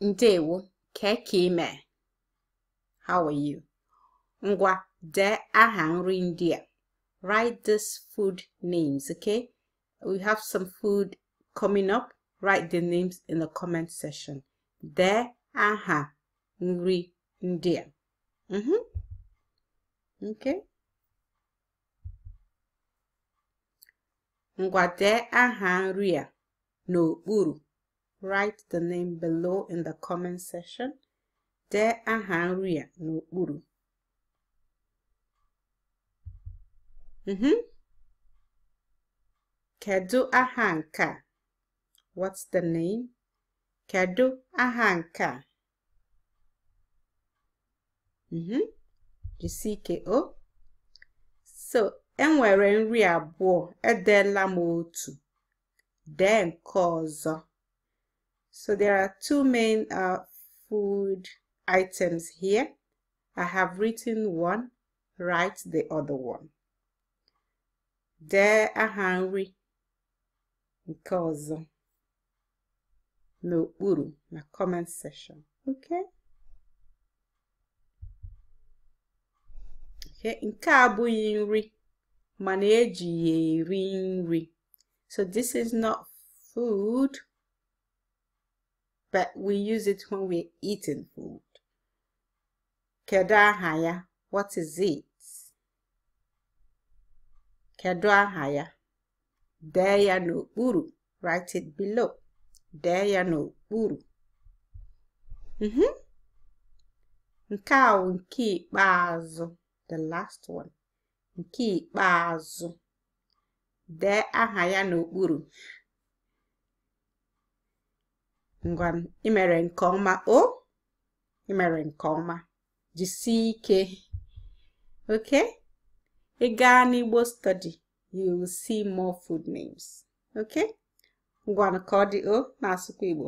Ndewo, kekime. How are you? Ngwa, de aha nri ndị a. Write these food names, okay? We have some food coming up. Write the names in the comment section. De aha nri ndị a. Okay. Ngwa, de aha nri a n'okpuru. Write the name below in the comment section. De aha nri a n'okpuru. Kedu aha nke a? What's the name? Kedu aha nke a? Jisike. So, enwere nri abụọ, edela m otu. De nke ọzọ. So there are two main food items here. I have written one. Write the other one. De aha nri nke ọzọ n'okpuru na comment section. Okay? Okay, nke a abụghị nri mana eji ya eri nri. So this is not food, but we use it when we're eating food. Kedu aha ya? What is it? Kedu aha ya? De ya n'okpuru. Write it below. De ya n'okpuru. Nke a bụ nke ikpeazụ. The last one. Nke ikpeazụ. De aha ya n'okpuru. Ngwa, imere nke ọma. Imere nke ọma. Jisike. Okay? Ị gaa n'Igbostudy, you will see more food names. Okay? Ngwa, ka ọ dị n'asụsụ Igbo.